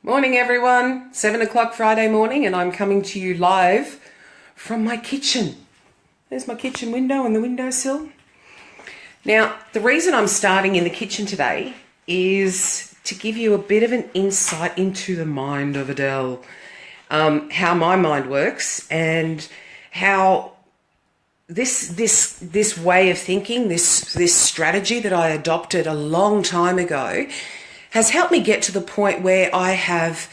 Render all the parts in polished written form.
Morning everyone, 7 o'clock Friday morning, and I'm coming to you live from my kitchen. There's my kitchen window and the windowsill. Now, the reason I'm starting in the kitchen today is to give you a bit of an insight into the mind of Adele, how my mind works and how this way of thinking, this strategy that I adopted a long time ago has helped me get to the point where I have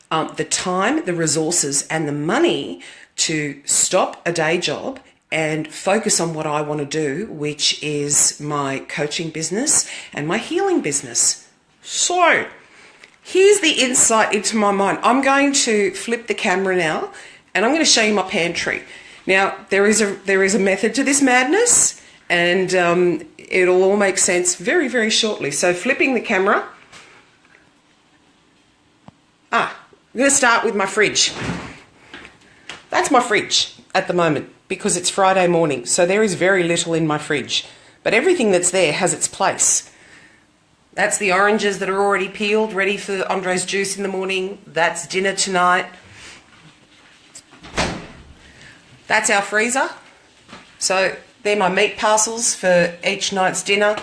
the time, the resources and the money to stop a day job and focus on what I want to do, which is my coaching business and my healing business. So here's the insight into my mind. I'm going to flip the camera now and I'm going to show you my pantry. Now, there is a method to this madness, and it'll all make sense very, very shortly. So flipping the camera. I'm going to start with my fridge. That's my fridge at the moment because it's Friday morning, so there is very little in my fridge. But everything that's there has its place. That's the oranges that are already peeled, ready for Andre's juice in the morning. That's dinner tonight. That's our freezer. So they're my meat parcels for each night's dinner.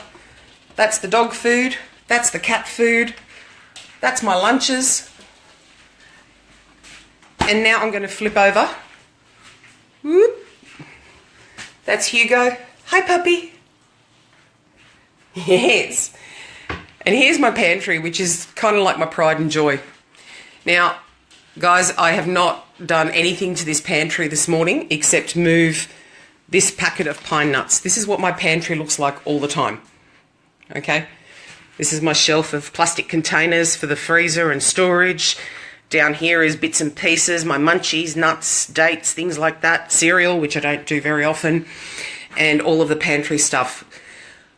That's the dog food. That's the cat food. That's my lunches. And now I'm going to flip over. Whoop. That's Hugo. Hi, puppy. Yes. And here's my pantry, which is kind of like my pride and joy. Now, guys, I have not done anything to this pantry this morning except move this packet of pine nuts. This is what my pantry looks like all the time. Okay? This is my shelf of plastic containers for the freezer and storage. Down here is bits and pieces, my munchies, nuts, dates, things like that, cereal, which I don't do very often, and all of the pantry stuff.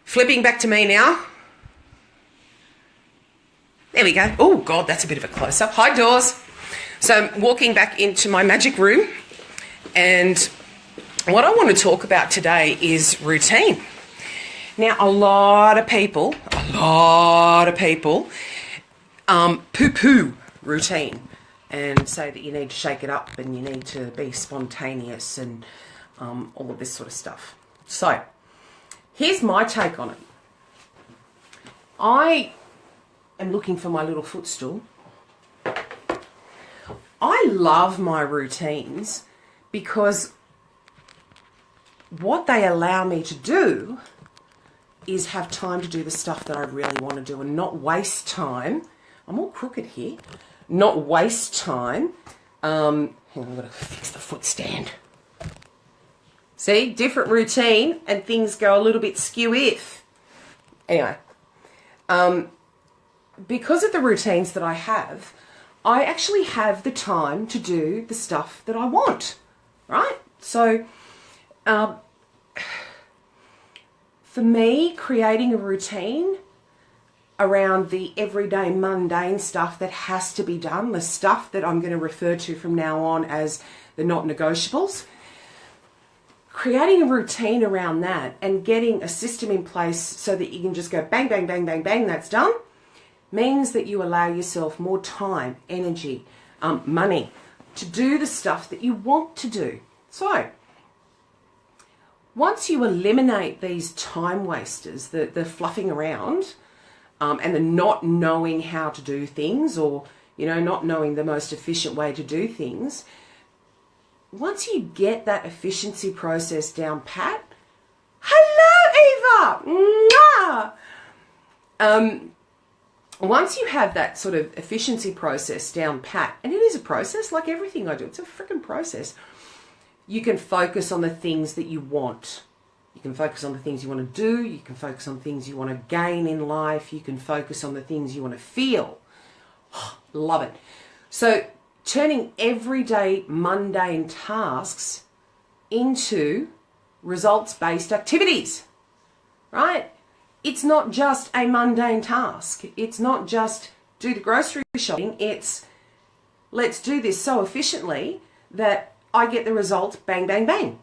Flipping back to me now. There we go. Oh, God, that's a bit of a close-up. Hi, doors. So I'm walking back into my magic room, and what I want to talk about today is routine. Now, a lot of people poo-poo routine and say that you need to shake it up and you need to be spontaneous and all of this sort of stuff. So here's my take on it. I am looking for my little footstool. I love my routines because what they allow me to do is have time to do the stuff that I really want to do and not waste time. I'm all crooked here. Not waste time. Hang on, I've got to fix the foot stand. See, different routine and things go a little bit skew-if. Anyway, because of the routines that I have, I actually have the time to do the stuff that I want, right? So, for me, creating a routine around the everyday mundane stuff that has to be done, the stuff that I'm going to refer to from now on as the not negotiables, creating a routine around that and getting a system in place so that you can just go bang, bang, bang, bang, bang, that's done, means that you allow yourself more time, energy, money to do the stuff that you want to do. So, once you eliminate these time wasters, the fluffing around, and the not knowing how to do things, or, you know, not knowing the most efficient way to do things, once you get that efficiency process down pat, hello, Eva! Mwah! Once you have that sort of efficiency process down pat, and it is a process like everything I do, it's a freaking process, you can focus on the things that you want. You can focus on the things you want to do. You can focus on things you want to gain in life. You can focus on the things you want to feel. Love it. So turning everyday mundane tasks into results-based activities, right? It's not just a mundane task. It's not just do the grocery shopping. It's let's do this so efficiently that I get the results bang, bang, bang.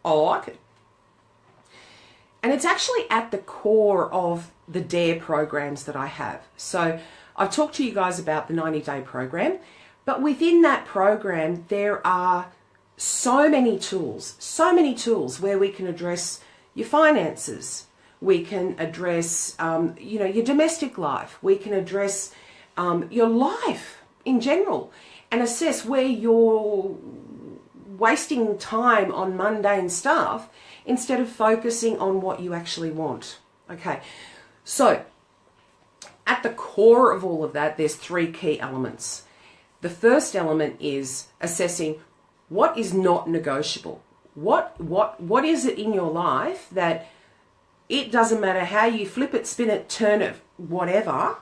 I like it. And it's actually at the core of the DARE programs that I have. So I've talked to you guys about the 90-day program, but within that program, there are so many tools where we can address your finances. We can address, your domestic life. We can address your life in general and assess where you're wasting time on mundane stuff instead of focusing on what you actually want. Okay, so at the core of all of that, there's 3 key elements. The first element is assessing what is not negotiable. What is it in your life that it doesn't matter how you flip it, spin it, turn it, whatever,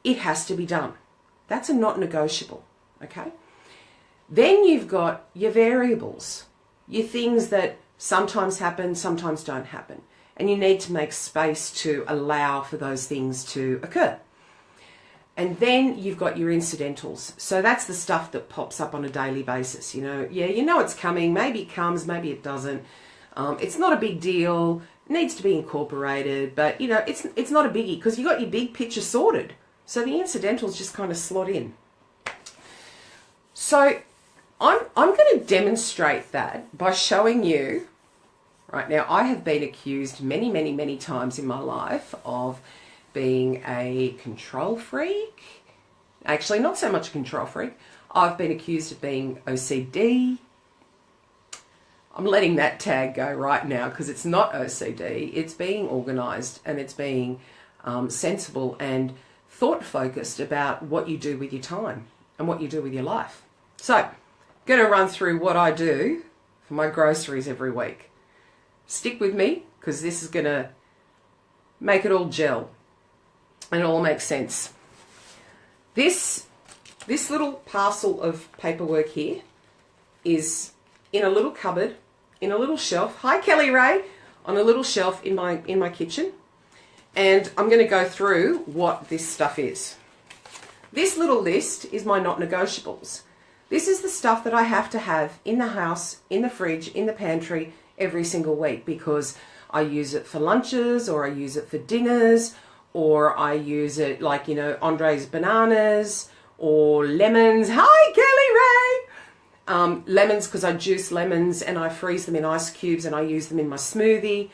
it has to be done. That's a not negotiable, okay? Then you've got your variables, your things that sometimes happen, sometimes don't happen. And you need to make space to allow for those things to occur. And then you've got your incidentals. So that's the stuff that pops up on a daily basis. You know it's coming. Maybe it comes, maybe it doesn't. It's not a big deal. It needs to be incorporated. But, it's not a biggie because you got your big picture sorted. So the incidentals just kind of slot in. So I'm going to demonstrate that by showing you. Right now, I have been accused many, many, many times in my life of being a control freak. Actually, not so much a control freak. I've been accused of being OCD. I'm letting that tag go right now because it's not OCD. It's being organised and it's being sensible and thought-focused about what you do with your time and what you do with your life. So, I'm going to run through what I do for my groceries every week. Stick with me because this is going to make it all gel and it all makes sense. This little parcel of paperwork here is in a little cupboard, in a little shelf. Hi, Kelly Ray. On a little shelf in my kitchen. And I'm going to go through what this stuff is. This little list is my not negotiables. This is the stuff that I have to have in the house, in the fridge, in the pantry, every single week because I use it for lunches or I use it for dinners or I use it like, Andre's bananas or lemons. Hi, Kelly Ray! Lemons because I juice lemons and I freeze them in ice cubes and I use them in my smoothie.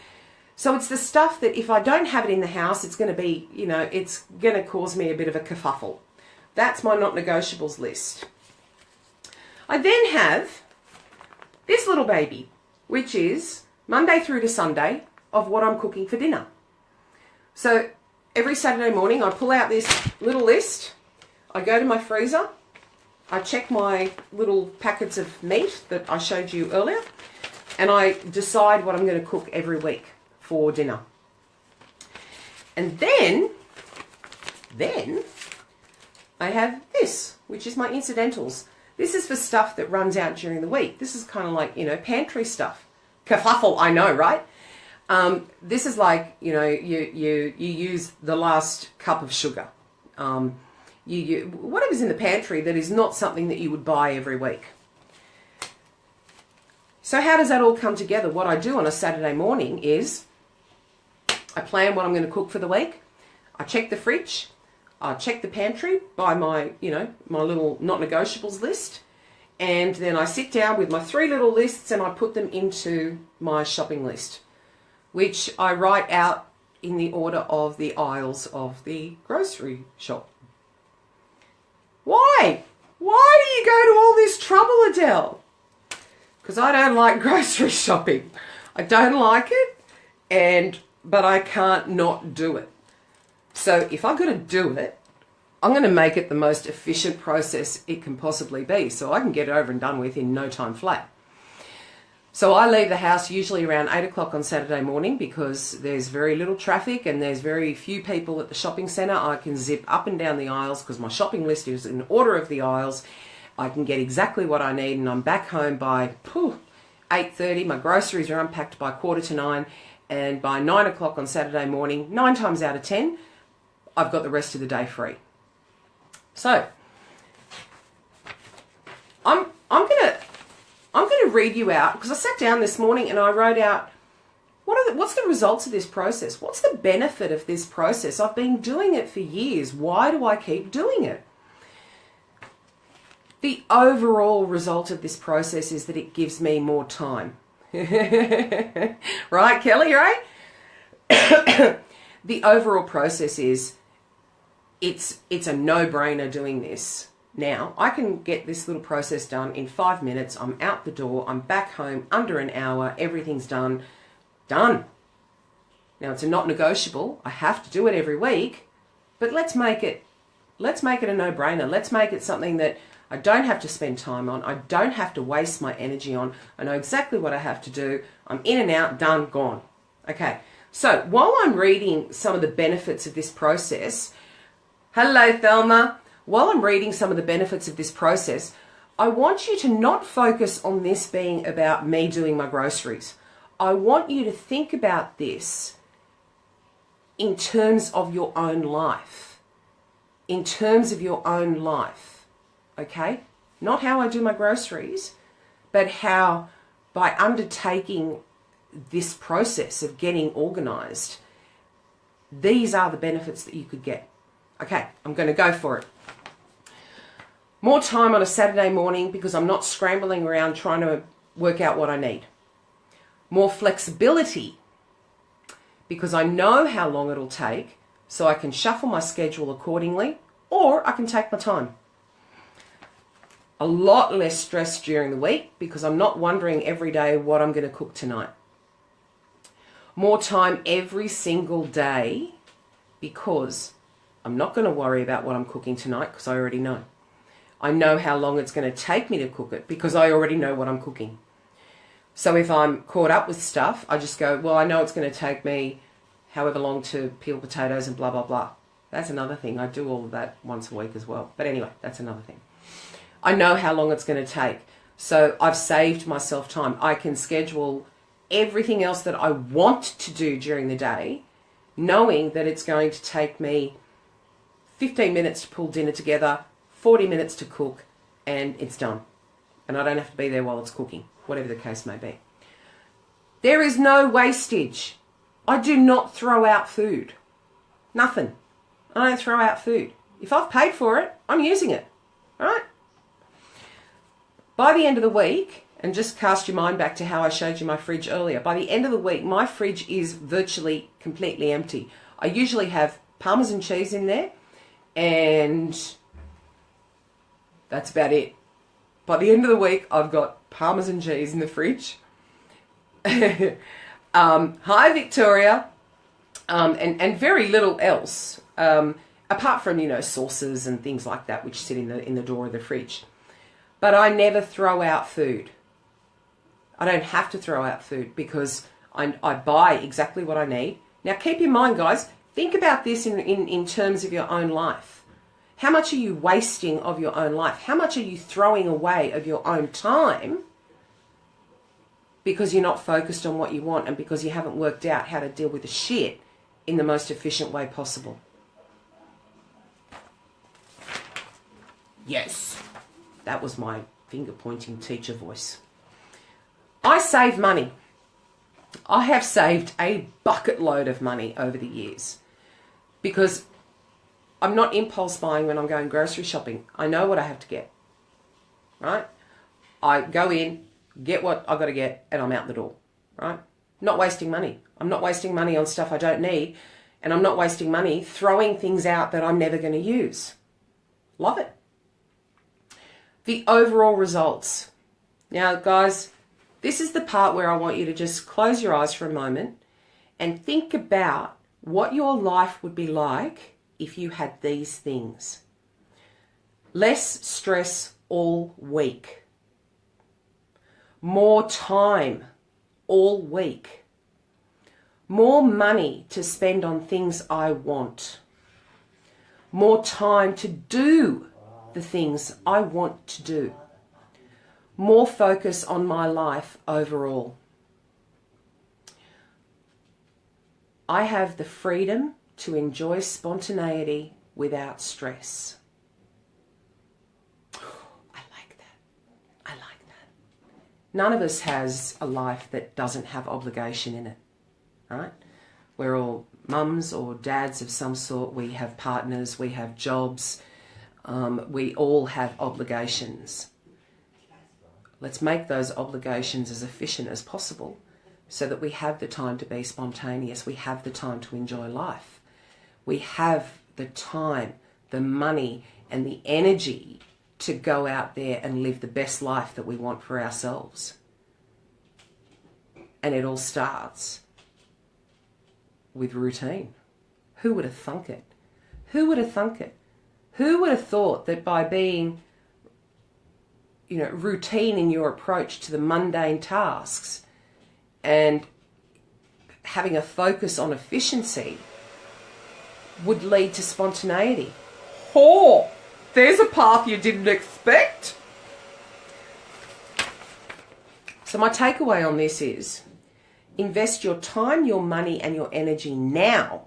So it's the stuff that if I don't have it in the house, it's going to be, it's going to cause me a bit of a kerfuffle. That's my not negotiables list. I then have this little baby, which is Monday through to Sunday of what I'm cooking for dinner. So every Saturday morning I pull out this little list, I go to my freezer, I check my little packets of meat that I showed you earlier, and I decide what I'm going to cook every week for dinner. And then I have this, which is my incidentals. This is for stuff that runs out during the week. This is kind of like, pantry stuff. Kerfuffle, I know, right? This is like, you use the last cup of sugar. Whatever's in the pantry that is not something that you would buy every week. So how does that all come together? What I do on a Saturday morning is I plan what I'm going to cook for the week. I check the fridge. I check the pantry by my, my little not negotiables list. And then I sit down with my 3 little lists and I put them into my shopping list, which I write out in the order of the aisles of the grocery shop. Why? Why do you go to all this trouble, Adele? Because I don't like grocery shopping. I don't like it, but I can't not do it. So if I've got to do it, I'm going to make it the most efficient process it can possibly be so I can get it over and done with in no time flat. So I leave the house usually around 8 o'clock on Saturday morning because there's very little traffic and there's very few people at the shopping centre. I can zip up and down the aisles because my shopping list is in order of the aisles. I can get exactly what I need and I'm back home by 8:30. My groceries are unpacked by 8:45 and by 9 o'clock on Saturday morning, 9 times out of 10, I've got the rest of the day free. So I'm going to read you out because I sat down this morning and I wrote out What's the results of this process? What's the benefit of this process? I've been doing it for years. Why do I keep doing it? The overall result of this process is that it gives me more time. Right, Kelly, right? The overall process is it's a no-brainer doing this. Now, I can get this little process done in 5 minutes. I'm out the door. I'm back home under an hour. Everything's done. Done. Now, it's a not negotiable. I have to do it every week, but let's make it a no-brainer. Let's make it something that I don't have to spend time on. I don't have to waste my energy on. I know exactly what I have to do. I'm in and out, done, gone. Okay, so while I'm reading some of the benefits of this process, hello, Thelma. While I'm reading some of the benefits of this process, I want you to not focus on this being about me doing my groceries. I want you to think about this in terms of your own life. In terms of your own life. Okay? Not how I do my groceries, but how by undertaking this process of getting organized, these are the benefits that you could get. Okay, I'm going to go for it. More time on a Saturday morning because I'm not scrambling around trying to work out what I need. More flexibility because I know how long it'll take, so I can shuffle my schedule accordingly, or I can take my time. A lot less stress during the week because I'm not wondering every day what I'm going to cook tonight. More time every single day because I'm not going to worry about what I'm cooking tonight because I already know. I know how long it's going to take me to cook it because I already know what I'm cooking. So if I'm caught up with stuff, I just go, well, I know it's going to take me however long to peel potatoes and blah, blah, blah. That's another thing. I do all of that once a week as well. But anyway, that's another thing. I know how long it's going to take. So I've saved myself time. I can schedule everything else that I want to do during the day, knowing that it's going to take me 15 minutes to pull dinner together, 40 minutes to cook, and it's done. And I don't have to be there while it's cooking, whatever the case may be. There is no wastage. I do not throw out food. Nothing. I don't throw out food. If I've paid for it, I'm using it. All right? By the end of the week, and just cast your mind back to how I showed you my fridge earlier, by the end of the week, my fridge is virtually completely empty. I usually have Parmesan cheese in there, and that's about it. By the end of the week, I've got Parmesan cheese in the fridge. Hi, Victoria. And very little else, apart from, sauces and things like that, which sit in the door of the fridge. But I never throw out food. I don't have to throw out food because I buy exactly what I need. Now, keep in mind, guys, think about this in terms of your own life. How much are you wasting of your own life? How much are you throwing away of your own time because you're not focused on what you want and because you haven't worked out how to deal with the shit in the most efficient way possible? Yes, that was my finger-pointing teacher voice. I save money. I have saved a bucket load of money over the years because I'm not impulse buying when I'm going grocery shopping. I know what I have to get, right? I go in, get what I've got to get, and I'm out the door, right? Not wasting money. I'm not wasting money on stuff I don't need, and I'm not wasting money throwing things out that I'm never going to use. Love it. The overall results. Now, guys, this is the part where I want you to just close your eyes for a moment and think about what your life would be like if you had these things. Less stress all week. More time all week. More money to spend on things I want. More time to do the things I want to do. More focus on my life overall. I have the freedom to enjoy spontaneity without stress. I like that. I like that. None of us has a life that doesn't have obligation in it. right? We're all mums or dads of some sort. We have partners, we have jobs, we all have obligations. Let's make those obligations as efficient as possible so that we have the time to be spontaneous. We have the time to enjoy life. We have the time, the money, and the energy to go out there and live the best life that we want for ourselves. And it all starts with routine. Who would have thunk it? Who would have thunk it? Who would have thought that by being, routine in your approach to the mundane tasks and having a focus on efficiency would lead to spontaneity? Oh, there's a path you didn't expect. So my takeaway on this is invest your time, your money, and your energy now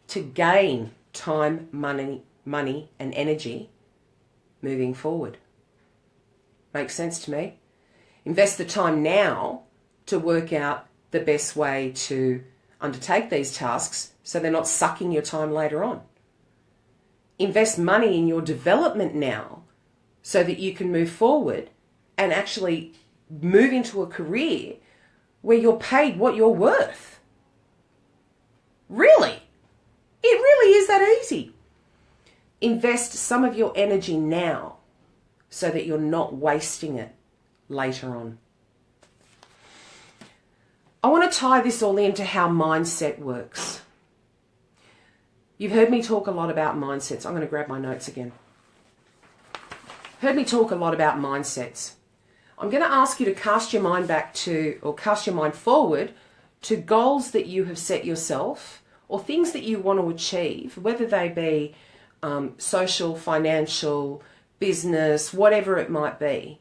to gain time, money, and energy moving forward. Makes sense to me? Invest the time now to work out the best way to undertake these tasks so they're not sucking your time later on. Invest money in your development now so that you can move forward and actually move into a career where you're paid what you're worth. Really? It really is that easy. Invest some of your energy now so that you're not wasting it later on. I want to tie this all into how mindset works. You've heard me talk a lot about mindsets. I'm going to grab my notes again. Heard me talk a lot about mindsets. I'm going to ask you to cast your mind back to, or cast your mind forward to goals that you have set yourself or things that you want to achieve, whether they be social, financial, business, whatever it might be.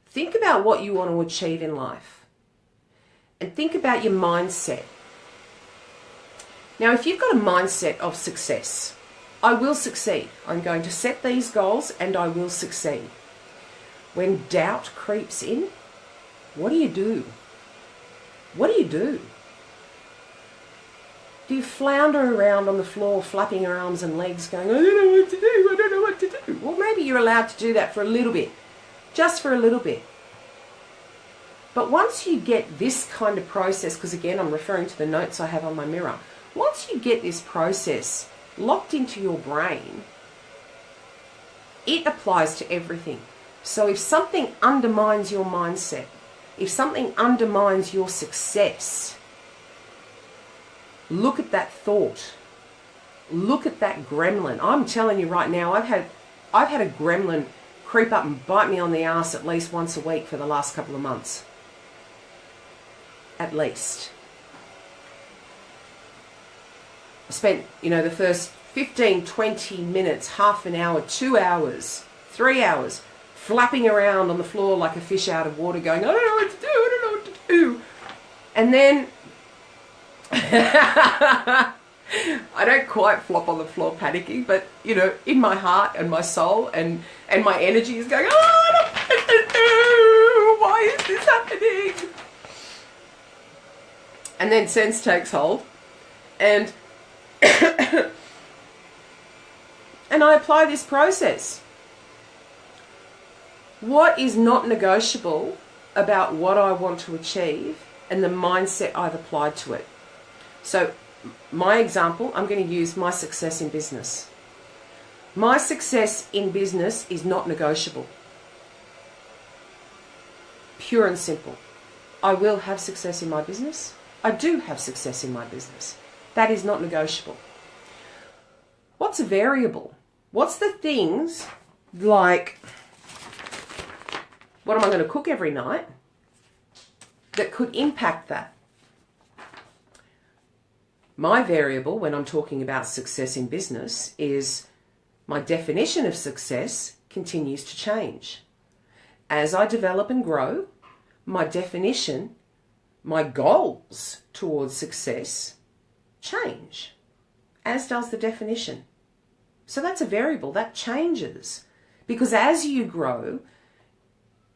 Think about what you want to achieve in life and think about your mindset. Now, if you've got a mindset of success, I will succeed. I'm going to set these goals and I will succeed. When doubt creeps in, what do you do? What do you do? Do you flounder around on the floor, flapping your arms and legs, going, I don't know what to do, I don't know what to do? Well, maybe you're allowed to do that for a little bit, just for a little bit. But once you get this kind of process, because again, I'm referring to the notes I have on my mirror, once you get this process locked into your brain, it applies to everything. So if something undermines your mindset, if something undermines your success, look at that thought. Look at that gremlin. I'm telling you right now, I've had a gremlin creep up and bite me on the ass at least once a week for the last couple of months. At least. I spent, the first 15, 20 minutes, half an hour, 2 hours, 3 hours, flapping around on the floor like a fish out of water going, I don't know what to do, I don't know what to do. And then I don't quite flop on the floor panicking, but, in my heart and my soul and my energy is going, I don't know what to do. Why is this happening? And then sense takes hold and and I apply this process. What is not negotiable about what I want to achieve and the mindset I've applied to it? So my example, I'm going to use my success in business. My success in business is not negotiable. Pure and simple. I will have success in my business. I do have success in my business. That is not negotiable. What's a variable? What's the things like, what am I going to cook every night that could impact that? My variable when I'm talking about success in business is my definition of success continues to change. As I develop and grow, my definition, my goals towards success change, as does the definition. So that's a variable that changes because as you grow,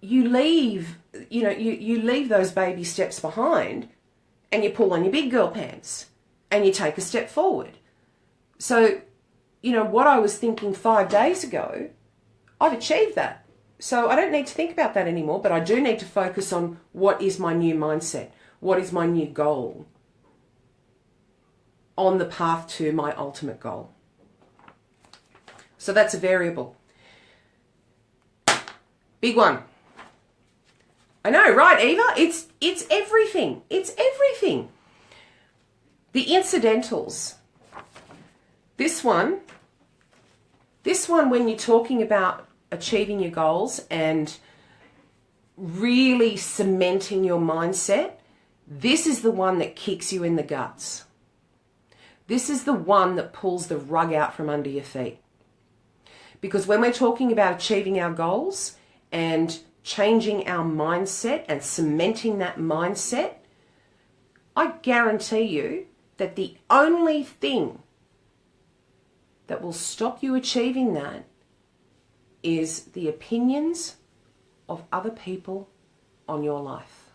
you leave, you leave those baby steps behind and you pull on your big girl pants and you take a step forward. So, you know, what I was thinking 5 days ago, I've achieved that. So I don't need to think about that anymore, but I do need to focus on what is my new mindset, what is my new goal on the path to my ultimate goal. So that's a variable. Big one. I know, right, Eva? It's everything. It's everything. The incidentals. This one, when you're talking about achieving your goals and really cementing your mindset, this is the one that kicks you in the guts. This is the one that pulls the rug out from under your feet. Because when we're talking about achieving our goals and changing our mindset and cementing that mindset, I guarantee you that the only thing that will stop you achieving that is the opinions of other people on your life.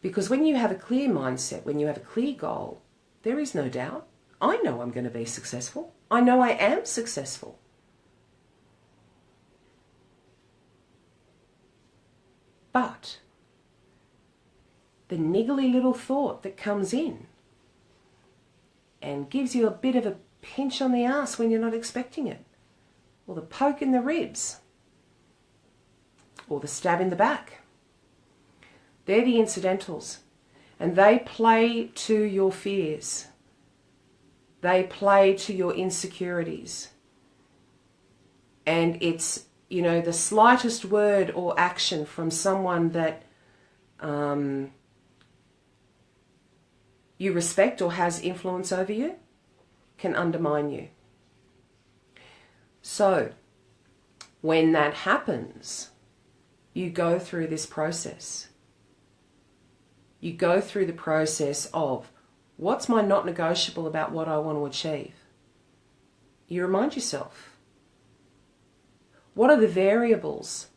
Because when you have a clear mindset, when you have a clear goal, there is no doubt. I know I'm going to be successful. I know I am successful. But the niggly little thought that comes in and gives you a bit of a pinch on the ass when you're not expecting it, or the poke in the ribs, or the stab in the back, they're the incidentals, and they play to your fears. They play to your insecurities. And it's, you know, the slightest word or action from someone that you respect or has influence over you can undermine you. So, when that happens, you go through this process. You go through the process of, what's my not negotiable about what I want to achieve? You remind yourself. What are the variables?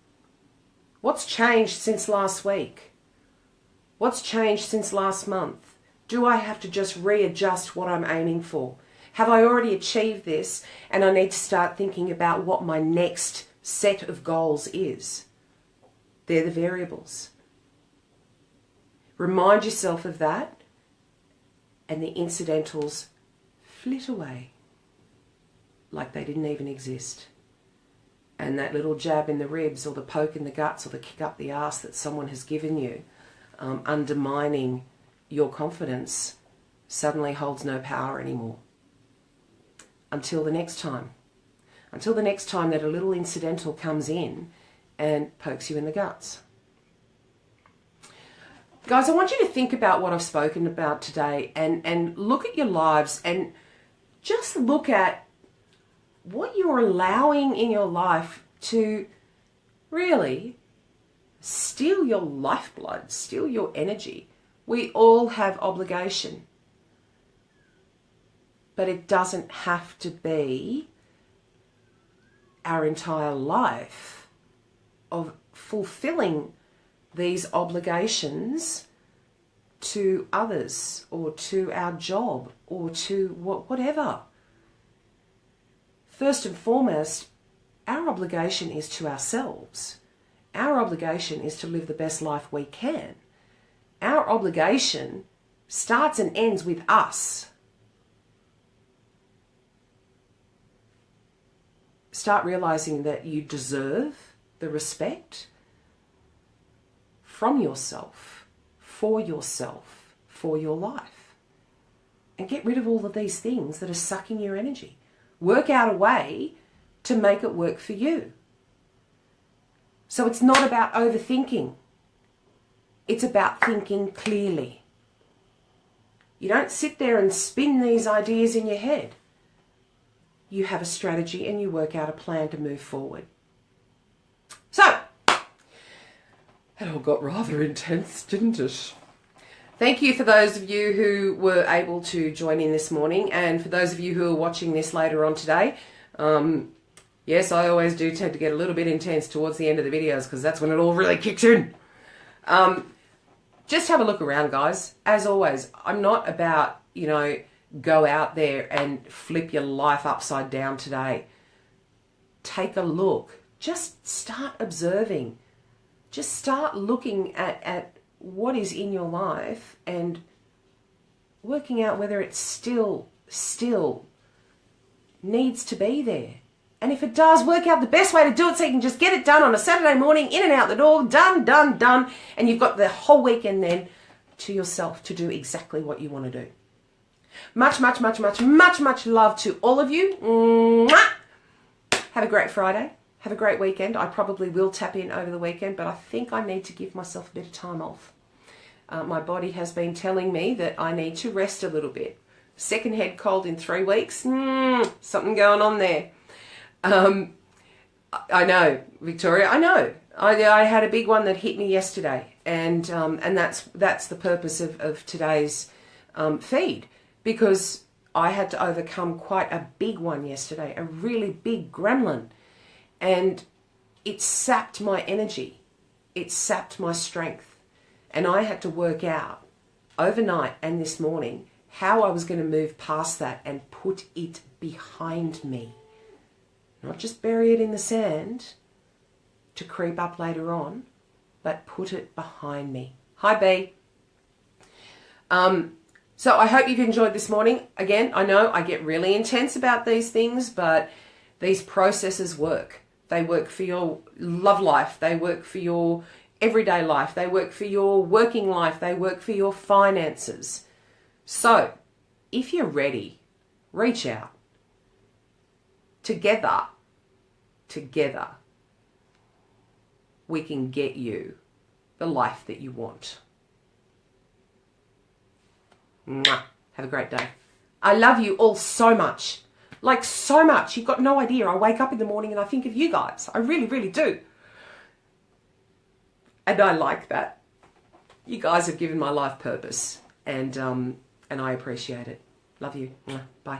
What's changed since last week? What's changed since last month? Do I have to just readjust what I'm aiming for? Have I already achieved this and I need to start thinking about what my next set of goals is? They're the variables. Remind yourself of that, and the incidentals flit away like they didn't even exist. And that little jab in the ribs, or the poke in the guts, or the kick up the arse that someone has given you, undermining your confidence, suddenly holds no power anymore. Until the next time. Until the next time that a little incidental comes in and pokes you in the guts. Guys, I want you to think about what I've spoken about today, and look at your lives and just look at what you're allowing in your life to really steal your lifeblood, steal your energy. We all have obligation. But it doesn't have to be our entire life of fulfilling these obligations to others, or to our job, or to whatever. First and foremost, our obligation is to ourselves. Our obligation is to live the best life we can. Our obligation starts and ends with us. Start realizing that you deserve the respect from yourself, for your life. And get rid of all of these things that are sucking your energy. Work out a way to make it work for you. So it's not about overthinking. It's about thinking clearly. You don't sit there and spin these ideas in your head. You have a strategy and you work out a plan to move forward. So, it all got rather intense, didn't it? Thank you for those of you who were able to join in this morning, and for those of you who are watching this later on today. Yes, I always do tend to get a little bit intense towards the end of the videos because that's when it all really kicks in. just have a look around, guys. As always, I'm not about, you know, go out there and flip your life upside down today. Take a look. Just start observing. Just start looking at what is in your life and working out whether it still needs to be there. And if it does, work out the best way to do it so you can just get it done on a Saturday morning, in and out the door, done, done, done. And you've got the whole weekend then to yourself to do exactly what you want to do. Much, much, much, much, much, much love to all of you. Mwah! Have a great Friday. Have a great weekend. I probably will tap in over the weekend, but I think I need to give myself a bit of time off. My body has been telling me that I need to rest a little bit. Second head cold in 3 weeks. Something going on there. I know, Victoria, I know. I had a big one that hit me yesterday, and that's the purpose of today's feed, because I had to overcome quite a big one yesterday, a really big gremlin, and it sapped my energy, it sapped my strength, and I had to work out overnight and this morning how I was going to move past that and put it behind me. Not just bury it in the sand to creep up later on, but put it behind me. Hi, B. So I hope you've enjoyed this morning. Again, I know I get really intense about these things, but these processes work. They work for your love life. They work for your everyday life. They work for your working life. They work for your finances. So if you're ready, reach out. Together, we can get you the life that you want. Mwah. Have a great day. I love you all so much. Like so much. You've got no idea. I wake up in the morning and I think of you guys. I really, really do. And I like that. You guys have given my life purpose. And I appreciate it. Love you. Mwah. Bye.